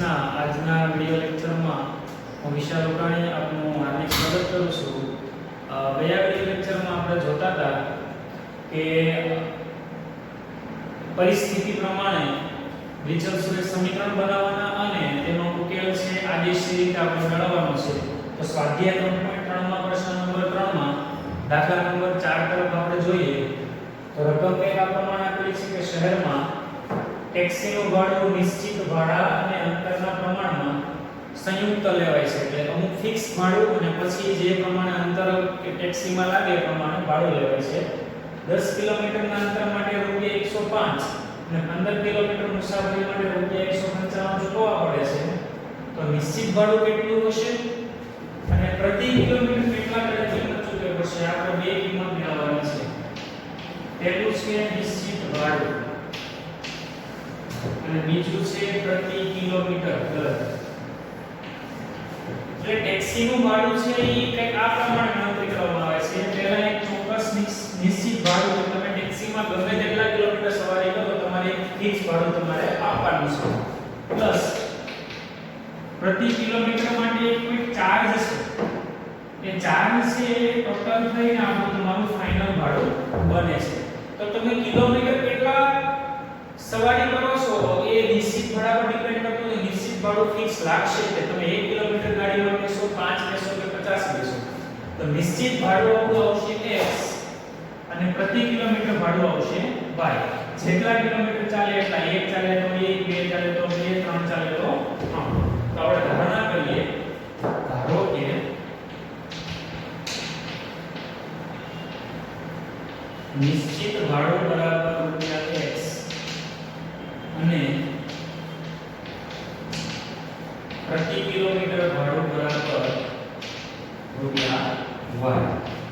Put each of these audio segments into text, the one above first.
ના આજના વિડિયો લેક્ચરમાં હું વિશાલ ઉકાણી આપનું હાર્દિક સ્વાગત કરું છું. ગયા વિડિયો લેક્ચરમાં આપણે જોતા હતા કે પરિસ્થિતિ પ્રમાણે વિચલ સુરેખ સમીકરણ બનાવવાના અને તેનો ઉકેલ છે આદેશી રીતે આપણે મેળવવાનો છે. તો સ્વાધ્યાય 3.3 માં પ્રશ્ન નંબર 3 માં દાખલા નંબર 4 તરફ આપણે જોઈએ તો રકમ કંઈક આ પ્રમાણે આપેલી છે કે શહેરમાં ટેક્સીનું ભાડું નિશ્ચિત ભાડા અને અંતરના પ્રમાણમાં સંયુક્ત લેવાય છે. એટલે અમુક ફિક્સ ભાડું અને પછી જે પ્રમાણે અંતર કે ટેક્સીમાં લાગે એ પ્રમાણે ભાડું લેવાય છે. 10 કિલોમીટરના અંતર માટે રૂપિયા 105 અને 15 કિલોમીટર મુસાફરી માટે રૂપિયા 155 ચૂકવવા પડે છે. તો નિશ્ચિત ભાડું કેટલું હશે અને પ્રતિ કિલોમીટર કેટલા કિંમત ચૂકવવી પડશે? આપણે બે કિંમત મેળવવાની છે. પહેલું છે નિશ્ચિત ભાડું અને બીજું છે પ્રતિ કિલોમીટર દર. એટલે ટેક્સીનું ભાડું છે એ કંઈક આ પ્રમાણે ગણતરી કરવામાં આવે છે. પહેલા એક ચોક્કસ નિશ્ચિત ભાડું તમે ટેક્સીમાં ગમે તેટલા કિલોમીટર સવારી કરો તો તમારે એક ફિક્સ ભાડું તમારે આપવાનું છે પ્લસ પ્રતિ કિલોમીટર માટે એક કોઈ ચાર્જ છે. એ ચાર્જ છે એ ટોટલ થઈને આપણું તમારું ફાઇનલ ભાડું બને છે. તો તમે કિલોમીટર કેટલા સવારી કરો છો એ નિશ્ચિત ભાડા પર ડિપેન્ડ કરતું નથી. નિશ્ચિત ભાડું ફિક્સ લાગશે કે તમે 1 કિલોમીટર ગાડીમાં બેસો 5 બેસો કે 50 બેસો. તો નિશ્ચિત ભાડું આવશે x અને પ્રતિ કિલોમીટર ભાડું આવશે y. જેટલા કિલોમીટર ચાલે એટલા 1 ચાલે તો 1 2 ચાલે તો 2 3 ચાલે તો 3. તો આપણે ધારણા કરીએ ધારો કે નિશ્ચિત ભાડું બરાબર રૂપિયા x અને પ્રતિ કિલોમીટર ભાડું બરાબર રૂપિયા y.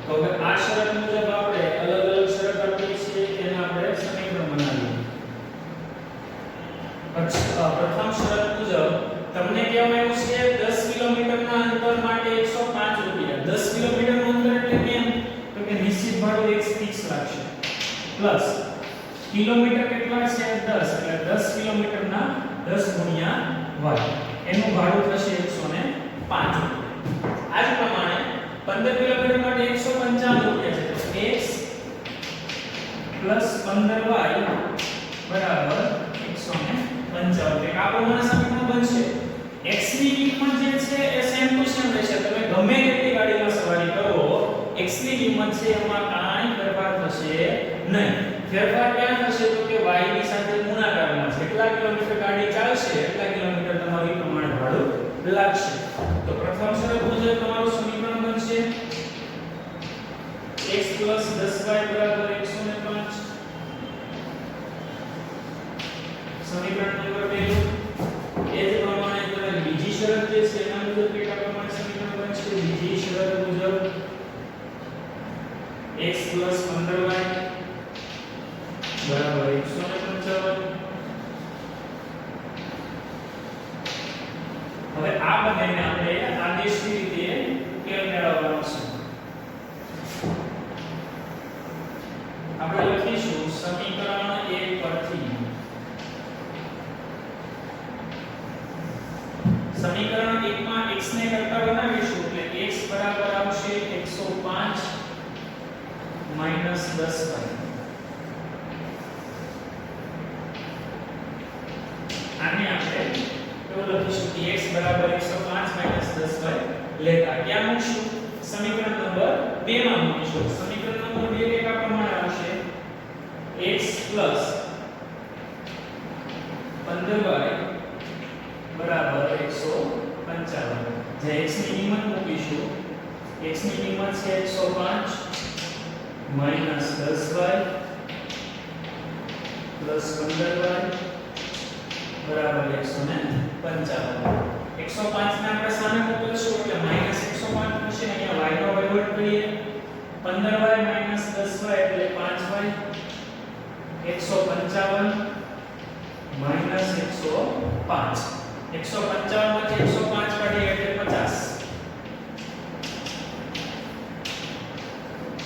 તો હવે આ શરત મુજબ આપણે અલગ અલગ શરત આપેલી છે તેને આપણે સમીકરણ બનાવીએ. પ્રથમ શરત મુજબ તમને કહેવામાં આવ્યું છે 10 કિલોમીટરના અંતર માટે 105 રૂપિયા. 10 કિલોમીટરનું અંતર એટલે કેમ? તો કે નિશ્ચિત ભાડું x ફિક્સ લાગશે પ્લસ કિલોમીટર કેટલા છે 10 એટલે 10 કિલોમીટરના 10 ગુણ્યા y એનું ભાડું થશે 105 રૂપિયા. આ જ પ્રમાણે 15 કિલોમીટર માટે 155 રૂપિયા છે. તો x + 15y બરાબર 155. આ પ્રમાણે સમીકરણ બનશે. x ની કિંમત જે છે એ સેમ ટુ સેમ રહેશે. તમે ગમે તેટલી ગાડીમાં સવારી કરો x ની કિંમત છે એમાં કાંઈ ફેરફાર થશે નહીં. ફેરફાર ક્યાં થશે તો કે y ની સાથે ગુણાકારમાં. જેટલા કિલોમીટર ગાડી ચાલશે એટલા કિલોમીટર તમારું પ્રમાણે ભાડું લાગશે. તો પ્રથમ શરત મુજબ તમારું સમીકરણ બનશે x + 10y બરાબર 105. સમીકરણ નંબર 2 એ જ પ્રમાણે તમે બીજી શરત જે છે એના મુજબ કેટલા પ્રમાણે સમીકરણ બનશે? બીજી શરત મુજબ x + 15y બરાબર 155. હવે આ બંનેને આપણે આદેશની રીતે ઉકેલ મેળવવાનો છે. આપણે લખીશું સમીકરણ 1 પરથી સમીકરણ 1 માં x ને કરતા બનાવીશું એટલે x બરાબર આવશે 105 - 10y. આને આપણે કેવું લખીશું કે x બરાબર 105 - 10y લેતા ક્યાં મૂકશું? સમીકરણ નંબર 2 માં મૂકીશું. સમીકરણ નંબર 2 એક આ પ્રમાણે આવશે x + 15y બરાબર 155. જે x ની કિંમત મૂકીશું x ની કિંમત છે 105 - 10y + 15y બરાબર 155. 105 ને આપણે સામે મૂકીશું એટલે -105 થશે. અહીંયા y નો વહીવટ કરીએ 15y - 10y એટલે 5y 155 - 105. 155 માંથી 105 કાઢીએ એટલે 50.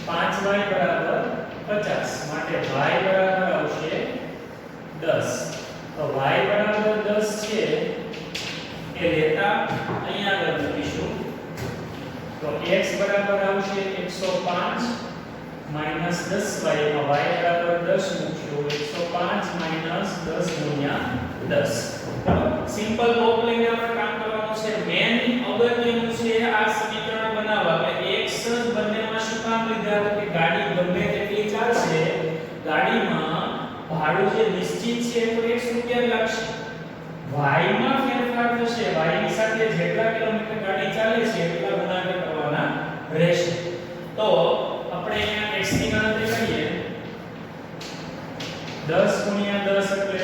5y બરાબર 50 માટે y બરાબર આવશે 10. તો y બરાબર 10 છે એ લેતા અહીંયા આગળ લખીશું તો x બરાબર આવશે 105 માઈનસ 10y એમાં y બરાબર 10 મૂકશું 105 માઈનસ 10 ગુણ્યા 10 બરાબર સિમ્પલ લોગ લઈને આપણે કામ કરવાનું છે મેન અગત્યનું છે આ સમીકરણ બનાવવા કે x જ બંનેમાં શું કામ લીધા તો કે ગાડી ગમે તેટલી ચાલશે ગાડીમાં ભાડું જે નિશ્ચિત છે તો 1 રૂપિયા લાગશે y માં ફેરફાર થશે y ની સાથે જેટલા કિલોમીટર ગાડી ચાલે છે એટલા ગુણાકાર કરવાના રહેશે તો આપણે અહીંયા x ની ગણતરી કરીએ 10 ગુણ્યા 10 એટલે 100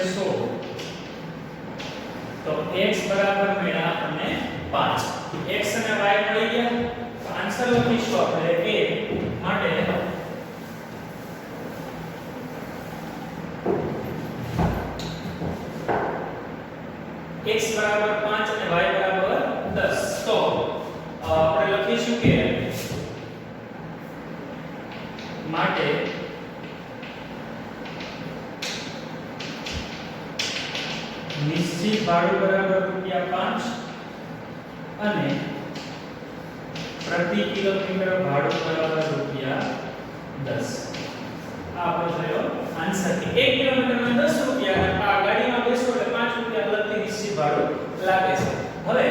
તો x બરાબર મળ્યા આપણને 5 x અને y મળી ગયા તો આન્સર લખીશું આપણે કે માટે x બરાબર 5 અને y બરાબર 10 તો આપણે લખીશું કે માટે નિશ્ચિત ભાડું બરાબર ₹5 અને પ્રતિ કિલોમીટર ભાડું બરાબર ₹10 આ આપણો થયો આન્સર કે 1 કિલોમીટરના 10 રૂપિયા અને આ ગાડીમાં બેસો એટલે 5 રૂપિયા અલગથી નિશ્ચિત ભાડું લાગે છે હવે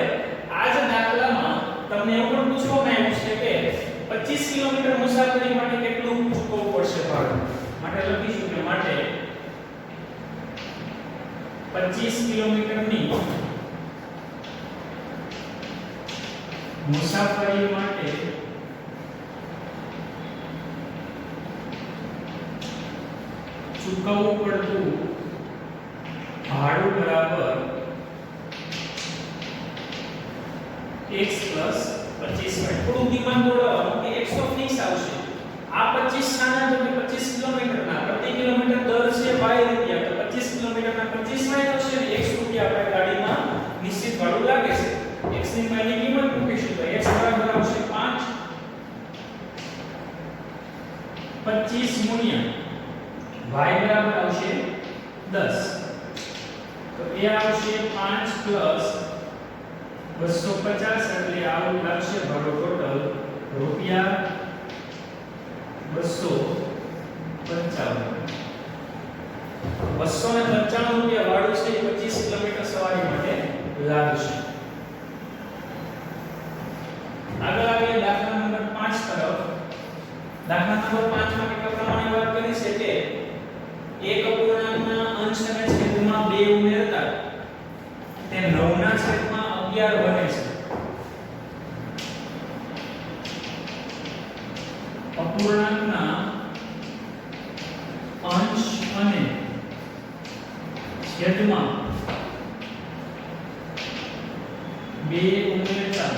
આ જ દાખલામાં તમને એવું પણ પૂછવામાં આવ્યું છે કે 25 કિલોમીટર મુસાફરી માટે કેટલું ચૂકવવું પડશે ભાડું માટે લખીશું કે માટે 25 કિલોમીટરની મુસાફરી માટે ચૂકવવું પડતું ભાડું બરાબર x + 25 થોડું દિમાગ દોડાવવાનું કે 100 ફિક્સ આવશે આ 25 સાના તો કે 25 કિલોમીટરના પ્રતિ કિલોમીટર દર છે y રૂપિયા તો 25 કિલોમીટરના 25 y થશે ને 1 રૂપિયા આપણે ગાડીમાં નિશ્ચિત ભાડું લાગે છે x ની માની કિંમત મૂકીશું તો x બરાબર આવશે 5 25 ગુણ્યા y બરાબર આવશે 10 તો એ આવશે 5 + 250 એટલે આવું લાગશે ભાડું ટોટલ રૂપિયા 295 રૂપિયા ભાડું છે 25 કિલોમીટર સવારી માટે લાગશે આગળ આવીએ દાખલા નંબર 5 તરફ દાખલા નંબર 5 માં કેટલા પ્રમાણે વાત કરી છે કે એક અપૂર્ણાંકના અંશ અને છેદમાં 2 ઉમેરતા તે 9 ના છેદમાં 11 બને છે અપૂર્ણાંકના અંશ અને છેદમાં 2 ઉમેરતા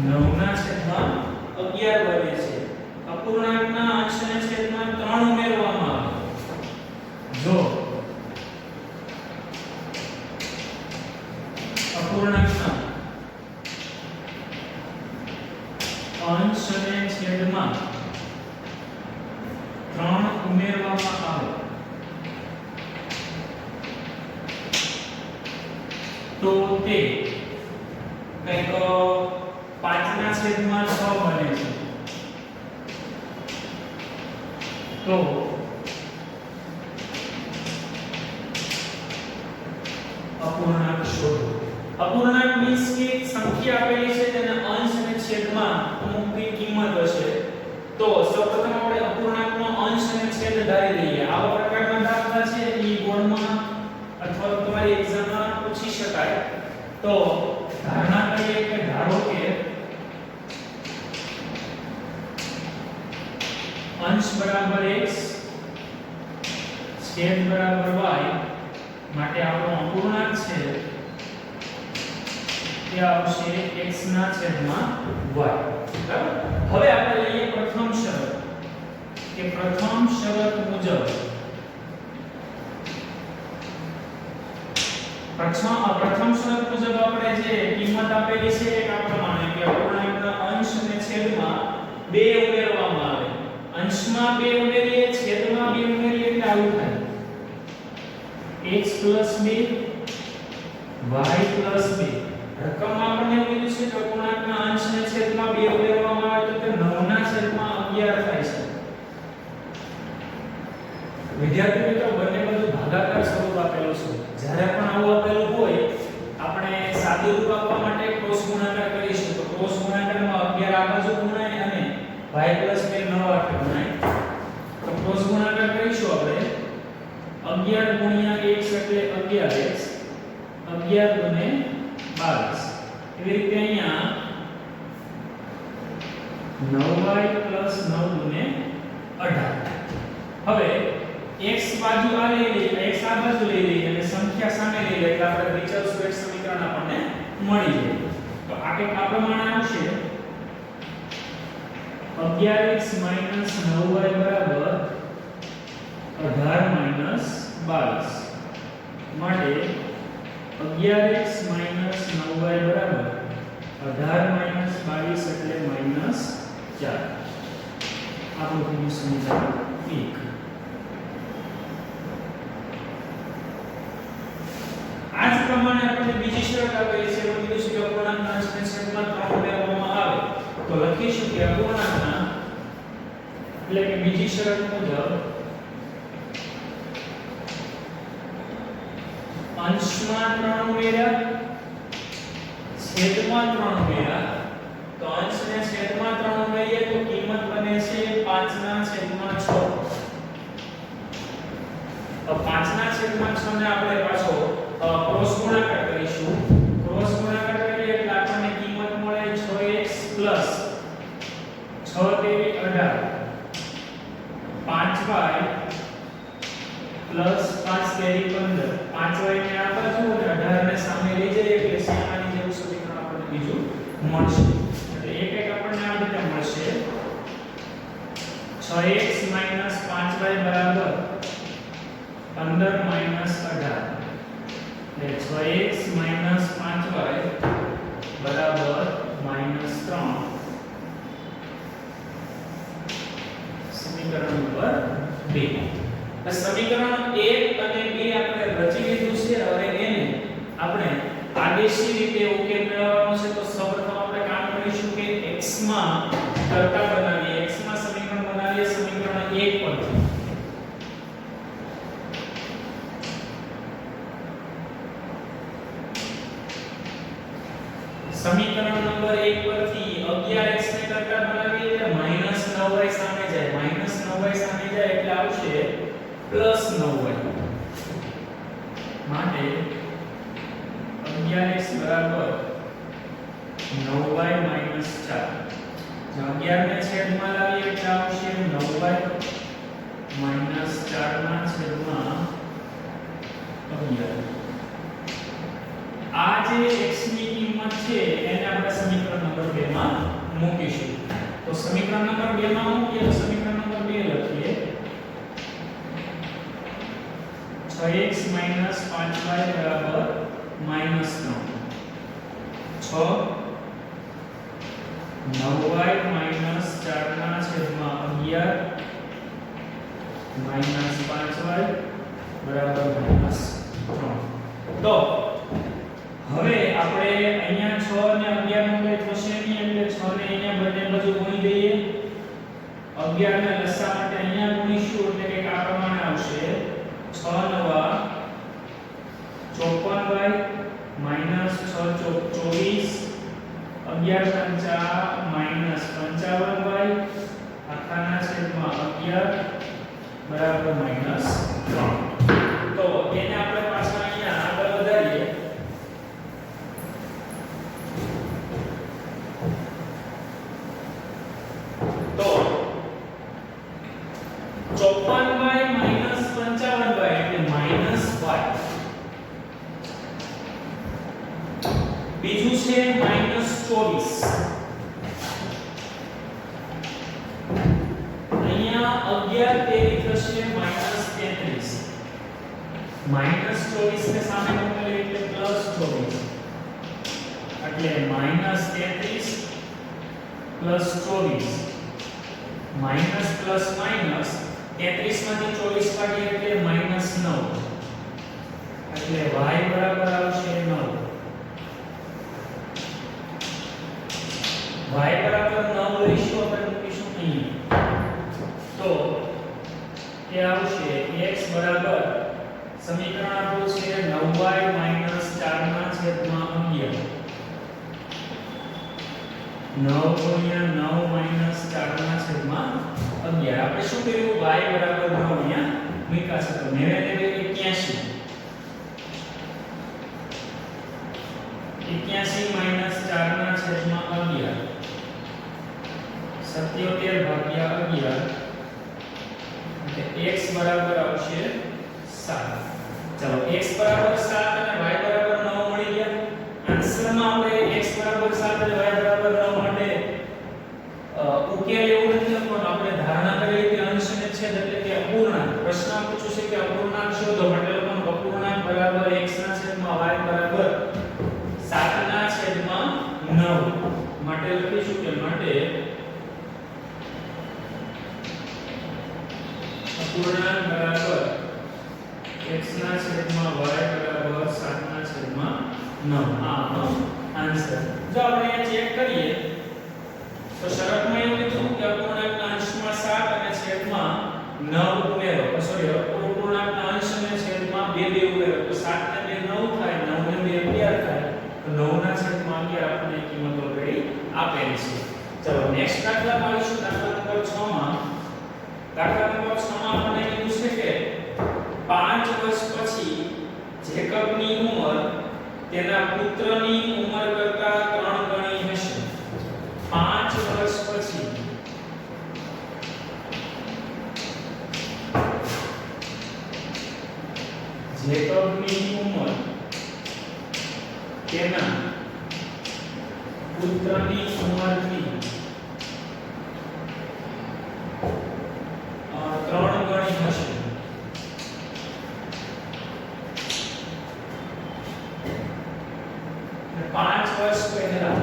9 ના છેદમાં 11 બને છે અપૂર્ણાંકના અંશ અને છેદમાં 3 ઉમેરવામાં આવે જો અપૂર્ણાંકના અંશ અને છેદમાં 3 ઉમેરવામાં આવે તો તે કંઈક 5 ના છેદમાં 6 બને છે તો અપૂર્ણાંક શોધો અપૂર્ણાંક મીન્સ કે સંખ્યા આપેલી છે તેના અંશ અને છેદમાં અમુક કિંમત હશે તો સૌપ્રથમ આપણે અપૂર્ણાંકનો અંશ અને છેદ ધારી લઈએ આવા પ્રકારના દાખલા છે એ બોર્ડમાં અથવા તો તમારી એક્ઝામમાં પૂછી શકાય તો ધારણા કરીએ કે ધારો કે અંશ બરાબર x છેદ બરાબર y માટે આપણો અપૂર્ણાંક છે તે આવશે x ના છેદમાં y બરાબર હવે આપણે લઈએ પ્રથમ શરત કે પ્રથમ શરત મુજબ પ્રથમ શરત મુજબ આપણે જે કિંમત આપેલી છે એક આ પ્રમાણે કે અપૂર્ણાંકના અંશ અને છેદમાં 2 ઉમેરવામાં આવે અંશમાં 2 ઉમેરીએ છેદમાં 2 ઉમેરીએ એટલે આવું થાય x + 2 y plus 2 રકમમાં આપણને એવું કીધું છે કે અપૂર્ણાંકના અંશને છેદમાં 2 ઉમેરવામાં આવે તો તે 9 ના છેદમાં 11 થાય છે વિદ્યાર્થી મિત્રો બંને બાજુ ભાગાકાર સ્વરૂપ આપેલું છે જ્યારે પણ આવું આપેલું હોય આપણે સાદું રૂપ આપવા માટે ક્રોસ ગુણાકાર કરીશું તો ક્રોસ ગુણાકારમાં 11 આ બાજુ ગુણાય અને y plus 2 9 આ ગુણાય તો ક્રોસ ગુણાકાર કરીશું આપણે 11 ગુણ્યા x એટલે 11x 11 ગુણે 22 એવી રીતે અહીંયા 9y plus 9 ગુણે 18 હવે x બાજુ આ લઈ લઈએ x આ બાજુ લઈ લઈએ અને સંખ્યા સામે લઈ લઈએ એટલે આપણે વિચલ સુરેખ સમીકરણ આપણને મળી જાય તો આ કંઈક આ પ્રમાણે આવશે 11x 9y બરાબર 18 22 માટે 11x 9y બરાબર 18 22 એટલે -4 આપણું સમીકરણ 1 આ જ પ્રમાણે આપણે બીજી શરત આપેલી છે એવું કીધું છે કે અપૂર્ણાંકના અંશને છેદમાં 3 ઉમેરવામાં આવે તો લખીશું કે અપૂર્ણાંકના એટલે કે બીજી શરત મુજબ અંશમાં 3 ઉમેર્યા છેદમાં 3 ઉમેર્યા તો અંશને છેદમાં 3 ઉમેરીએ તો કિંમત બને છે 5/6 તો 5/6 ને આપણે પાછો ક્રોસ ગુણાકાર કરીશું ક્રોસ ગુણાકાર કરીએ એટલે આપણને કિંમત મળે 6x 6 તેરી 18 5y 5 તેરી 15 5y ને આ બાજુ અને 18 ને સામે લઈ જઈએ એટલે સીમાની જેવું સમીકરણ આપણને બીજું મળશે એટલે એક આપણને આ રીતે મળશે 6x 5y બરાબર 15 18 6x 5y બરાબર -3 સમીકરણ નંબર 2 સમીકરણ 1 અને 2 આપણે રચી લીધું છે હવે એને આપણે આદેશી રીતે ઉકેલ મેળવવાનો છે તો સૌપ્રથમ આપણે કામ કરીશું કે x માં કરતા બનાવીએ x માં સમીકરણ બનાવીએ સમીકરણ 1 પરથી સમીકરણ નંબર 1 પરથી 11x ને કરતા બનાવીએ એટલે -9y સામે જાય -9y સામે જાય એટલે આવશે +9y માટે 11x બરાબર 9y - 4 જો 11 ને છેદમાં લાવીએ એટલે આવશે 9y - 4 ના છેદમાં 11 આ જે x ની કિંમત છે એને આપણે સમીકરણ નંબર 2 માં મૂકીશું તો સમીકરણ નંબર 2 માં મૂકીએ તો સમીકરણ નંબર 2 લખીએ 6x 5y બરાબર -9 6 9y - 4 ના છેદમાં 11 -5y બરાબર -3 તો હવે આપણે અહીંયા 6 ને 11 નું કઈ થશે નહીં એટલે 6 ને અહીંયા બંને બાજુ ગુણી દઈએ 11 ને લસા માટે અહીંયા ગુણીશું એટલે કે આ પ્રમાણે આવશે 6 નવા 54y -6 24 11 પંચા -55y આખાના છેદમાં 11 બરાબર -3 તો એને આપણે પાછા અહીંયા આગળ વધારીએ તો 54y - 55y એટલે -y બીજું છે -24 અહીંયા 11 તેરી થશે -33 -24 ને સામે મોકલીએ એટલે +24 એટલે -33 +24 માઈનસ પ્લસ માઈનસ 33 માંથી 24 કાઢીએ એટલે -9 એટલે y બરાબર આવશે 9 બરાબર સમીકરણ આપણું છે 9y 4 ના છેદમાં 11 9 * 9 - 4 ના છેદમાં 11 આપણે શું કર્યું y બરાબર 9 અહીંયા મૂક્યા છે તો 9 ને 81 81 - 4 ના છેદમાં 11 77 ભાગ્યા 11 એટલે x બરાબર આવશે 7 ચલો x બરાબર 7 અને y બરાબર 9 મળી ગયા આન્સરમાં આપણે x બરાબર 7 અને y બરાબર 9 માટે ઉકેલ એવું નથી પણ આપણે ધારણા કરી કે અંશ અને છેદ એટલે કે અપૂર્ણાંક પ્રશ્ન પૂછ્યું છે કે અપૂર્ણાંક શોધો માટે લોકોનો અપૂર્ણાંક બરાબર x ના છેદમાં y બરાબર 7 ના છેદમાં 9 માટે લખીશું કે માટે અપૂર્ણાંક બરાબર x ના છેદમાં y બરાબર 7 ના છેદમાં 9 આનો આન્સર જો આપણે અહીંયા ચેક કરીએ તો શરતમાં એવું કીધું કે અપૂર્ણાંકના અંશમાં 7 અને છેદમાં 9 ઉમેરો સોરી અપૂર્ણાંકના અંશ અને છેદમાં 2 ઉમેરો તો 7 ને 2 9 થાય 9 ને 2 11 થાય તો 9 ના છેદમાં 11 આપણને કિંમત ઓલરેડી આપેલી છે ચલો નેક્સ્ટ દાખલામાં આવીશું દાખલા નંબર 6 માં દાખલા નંબર 6 માં આપણને કીધું છે કે 5 વર્ષ પછી જેકબની ઉંમર તેના પુત્રની ઉંમર કરતા 3 ગણી હશે 5 વર્ષ પછી જેકબની ઉંમર તેના પુત્રની ઉંમરથી 3 ગણી હશે 5 વર્ષ પહેલા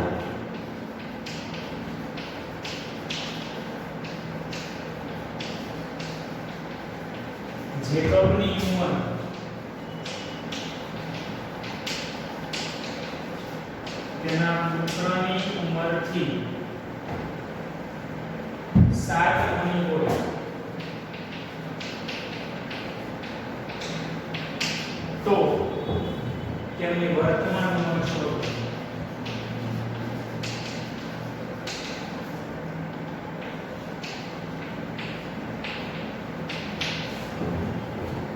જેકબની ઉંમર તેના પુત્રની ઉંમરથી 7 ગણી હોય તો તેમની વર્તમાન ઉંમર શોધો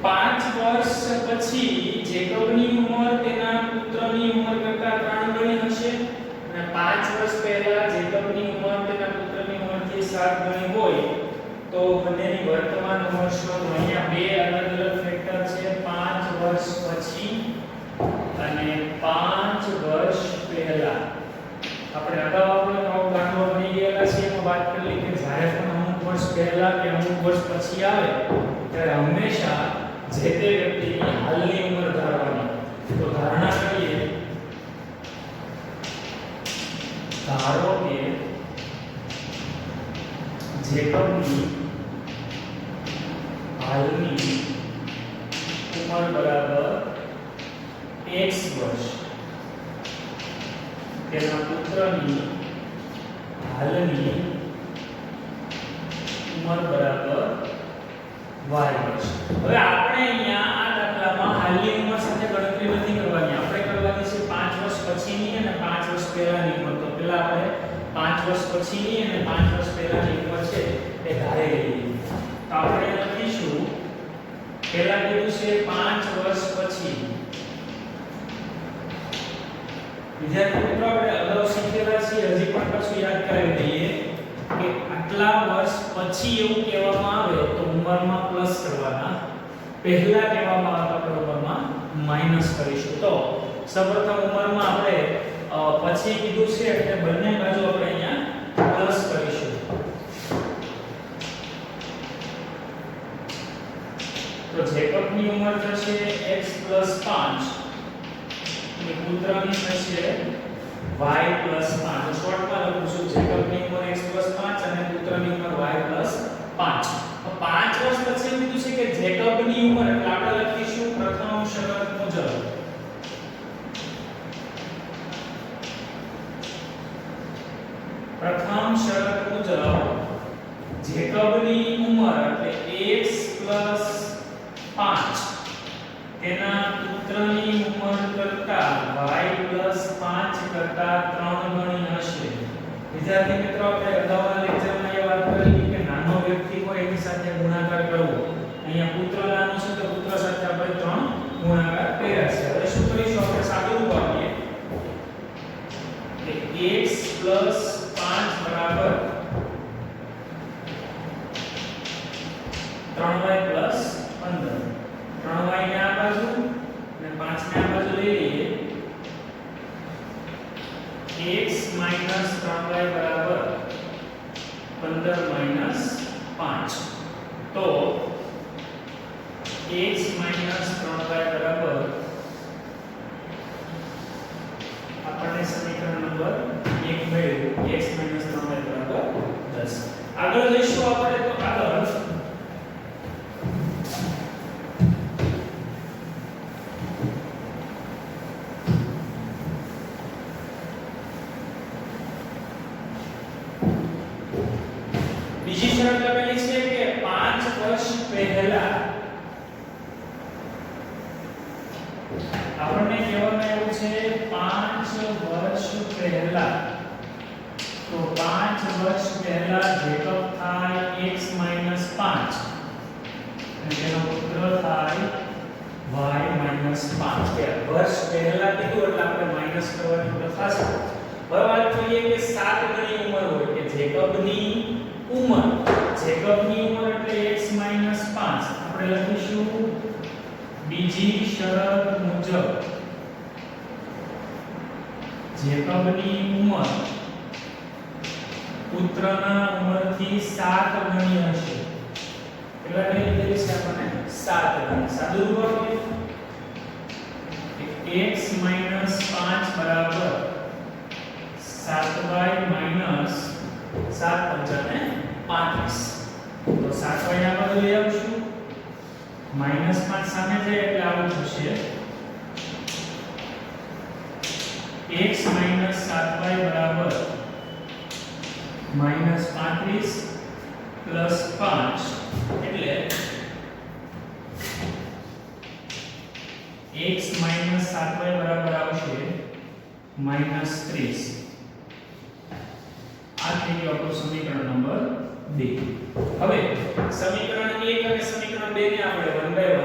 5 વર્ષ પછી જેકબની ઉંમર તેના પુત્રની ઉંમર કરતા 3 ગણી હશે અને 5 વર્ષ પહેલા જેકબની ઉંમર તેના પુત્રની ઉંમરથી 7 ગણી હોય તો બંનેની વર્તમાન ઉંમર શોધો અહીંયા બે અલગ અલગ ફેક્ટર છે 5 વર્ષ પછી અને 5 વર્ષ પહેલા આપણે અગાઉ આપણો દાખલો બની ગયેલા છે એમાં વાત કરી કે જ્યારે પણ અમુક વર્ષ પહેલા કે અમુક વર્ષ પછી આવે ત્યારે હંમેશા જે તે વ્યક્તિની હાલની ઉંમર ધારવાની તો ધારણા કરીએ ધારો કે જેકબની હાલની ઉંમર બરાબર x વર્ષ તેના પુત્રની હાલની ઉંમર બરાબર y વર્ષ હવે આપણે અહીંયા આ દાખલામાં હાલની ઉંમર સાથે ગણતરી નથી કરવાની આપણે કરવાની છે 5 વર્ષ પછીની અને 5 વર્ષ પહેલાની ઉંમર તો પહેલા આપણે 5 વર્ષ પછીની અને 5 વર્ષ પહેલાની ઉંમર છે એ ધારી લઈએ તો આપણે લખીશું પહેલા કીધું છે 5 વર્ષ પછી વિદ્યાર્થી મિત્રો આપણે અગાઉ શીખેલા છીએ હજી પણ પાછું યાદ કરાવી દઈએ કે આટલા વર્ષ પછી એવું કહેવામાં આવે તો ઉંમરમાં પ્લસ કરવાના પહેલા કહેવામાં આવે તો ઉંમરમાં માઈનસ કરીશું તો સૌપ્રથમ ઉંમરમાં આપણે પછી કીધું છે એટલે બંને બાજુ આપણે અહીંયા પ્લસ કરીશું તો જેકબની ઉંમર થશે x 5 અને પુત્રની થશે y 5 શોર્ટમાં લખું છું જેકબની ઉંમર x 5 અને પુત્રની ઉંમર y 5 તો 5 વર્ષ પછી એવું કીધું છે કે જેકબની ઉંમર એટલે આપણે લખીશું પ્રથમ શરત મુજબ જેકબની ઉંમર એટલે x 5 વિદ્યાર્થી મિત્રો આપણે અગાઉના લેક્ચરમાં એ વાત કરી કે નાનો વ્યક્તિ હોય એની સાથે ગુણાકાર કરવો. અહીંયા પુત્ર નાનો છે તો પુત્ર સાથે આપણે 3 ગુણાકાર કર્યા છે. હવે શું કરીશું આપણે સાદું રૂપ આપીએ કે x 5 બરાબર 3y 15. 3y ને આ બાજુ અને 5 ને આ બાજુ લઈ લઈએ. x 3y બરાબર 15 5. તો x 3y બરાબર આપણને સમીકરણ નંબર 1 મળ્યું. x 3y બરાબર 10. આગળ જઈશું આપણે તો આગળ બીજી શરત લખેલી છે કે 5 વર્ષ પહેલા આપણને કહેવામાં આવ્યું છે 5 વર્ષ પહેલા. તો 5 વર્ષ પહેલા જેકબ થાય x 5 અને તેનો પુત્ર થાય y 5. કે વર્ષ પહેલા કીધું એટલે આપણે માઈનસ કરવાની પ્રથા છે. હવે વાત કરીએ કે 7 ગણી ઉંમર હોય કે જેકબની ઉંમર એટલે x 5. આપણે લખીશું બીજી શરત મુજબ જેકબની ઉંમર પુત્રના ઉંમરથી 7 ગણી હશે. કેટલા ગણી લીધેલી છે આપણને 7 ગણી. સાદું રૂપ આપીએ x 5 બરાબર 7y 7 5 35. તો 7y આ બાજુ લઈ આવશું. -5 સામે જાય એટલે આવું થશે x 7y બરાબર -35 + 5 એટલે x 7y બરાબર આવશે -30. આ થઈ ગયું આપણું સમીકરણ નંબર 2. હવે સમીકરણ 1 અને સમીકરણ 2 ને આપણે 1 બાય 1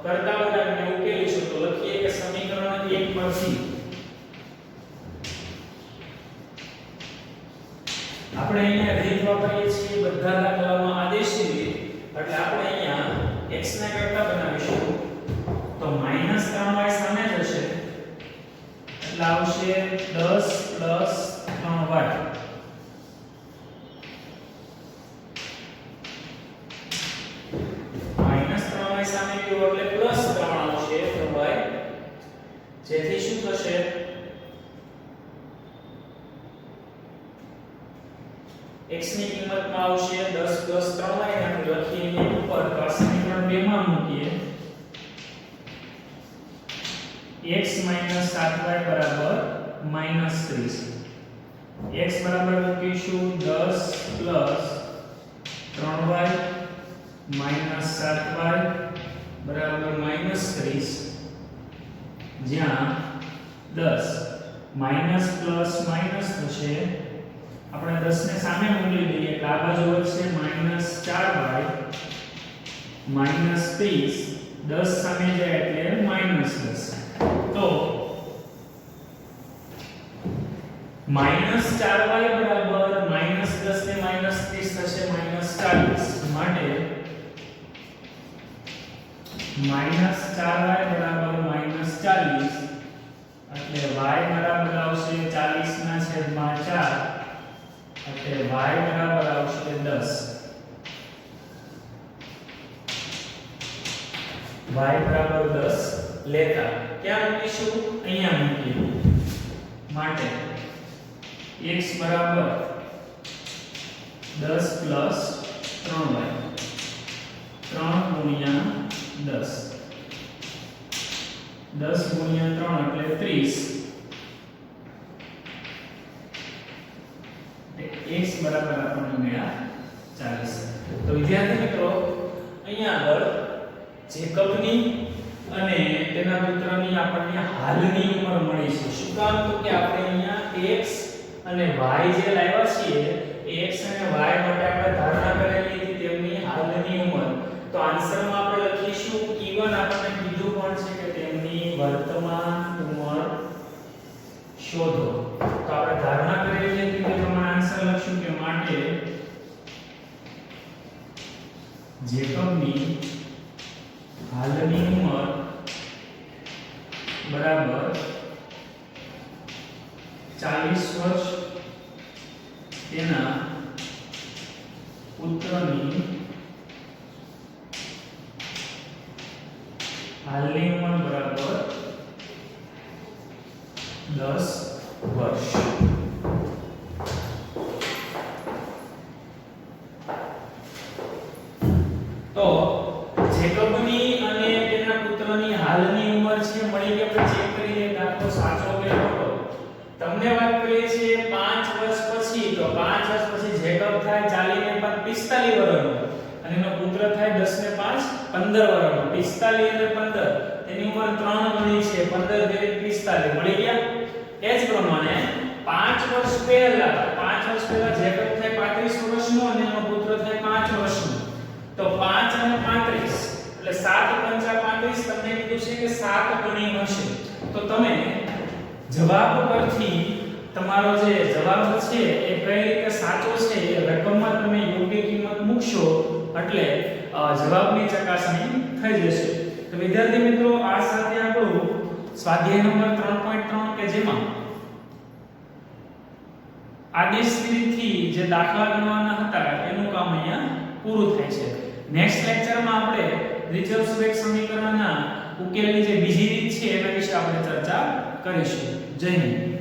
કરતા બનાવીને ઉકેલીશું. તો લખીએ કે સમીકરણ 1 પરથી આપણે અહીંયા રીત વાપરીએ છીએ બધા દાખલામાં આદેશી રીત. એટલે આપણે અહીંયા x ને કરતા બનાવીશું તો -3y સામે જશે એટલે આવશે 10 + 3y. -3y સામે ગયો એટલે +3 આવશે તો y જેથી શું થશે x ની કિંમતમાં આવશે 10 + 3y નાખી લખીએ અહીંયા ઉપર તો આ સમીકરણ 2 માં મૂકીએ x 7y બરાબર -30. x બરાબર મૂકીશું 10 + 3y -7y બરાબર -30. જ્યાં 10 માઈનસ પ્લસ માઈનસ થશે. આપણે 10 ને સામે મોકલી દઈએ એટલે આ બાજુ વધશે -4y -30. 10 સામે જાય એટલે -10. તો -4y બરાબર -10 ને -30 થશે -40. માટે -4y બરાબર -40 એટલે y બરાબર આવશે 40 ના છેદમાં 4 એટલે y બરાબર આવશે 10. y બરાબર 10 લેતા ક્યાં મૂકીશું? અહીંયા મૂકીએ. માટે x બરાબર 10 + 3y 3 ગુણ્યા 10 10 ગુણ્યા 3 એટલે 30. x બરાબર આપણને મળ્યા 40. તો વિદ્યાર્થી મિત્રો અહીંયા આગળ જેકબની અને તેના પુત્રની આપણને હાલની ઉંમર મળી છે. શું કામ? તો કે આપણે અહીંયા x અને y જે લાવ્યા છીએ x અને y માટે આપણે ધારણા કરેલી હતી તેમની હાલની ઉંમર. તો આન્સરમાં આપણે લખીશું even આપણને કીધું પણ છે કે તેમની વર્તમાન ઉંમર શોધો. તો આપણે ધારણા કરેલી હતી કે પ્રમાણે આન્સર લખશું કે માટે જેકબની હાલની ઉંમર બરાબર 40 વર્ષ, તેના પુત્રની હાલની ઉંમર બરાબર 10 વર્ષ. તો જેકબની અને તેના પુત્રની હાલની ઉંમર છે મળી કે આપણે ચેક કરીએ દાખલો સાચો કે ખોટો. તમને વાત કરીએ છીએ 5 વર્ષ પછી, તો 5 વર્ષ પછી જેકબ થાય 40 ને 5 45 વર્ષનો અને એનો પુત્ર થાય 10 ને 5 15 વર્ષનો. 45 અને 15 તેની ઉંમર 3 ગણી છે, 15 * 45 મળી ગયા. એ જ પ્રમાણે 5 વર્ષ પહેલા જેકબ થાય 35 વર્ષનો અને એનો પુત્ર થાય 5 વર્ષનો. તો 5 અને 35 એટલે 7 × 35 તમને કીધું છે કે 7 ગણી હશે. તો તમે જવાબ પરથી તમારો જે જવાબ છે એ કઈ રીતે સાચો છે એ રકમમાં તમે યોગ્ય કિંમત મૂકશો એટલે જવાબની ચકાસણી થઈ જશે. તો વિદ્યાર્થી મિત્રો આ સાથે આપણું સ્વાધ્યાય નંબર 3.3 કે જેમાં આદેશ વિધિથી જે દાખલા ગણવાના હતા એનું કામ અહીંયા પૂરું થાય છે. નેક્સ્ટ લેક્ચરમાં આપણે દ્વિચલ સુરેખ સમીકરણના ઉકેલની જે બીજી રીત છે એના વિશે આપણે ચર્ચા કરીશું. જય હિન્દ.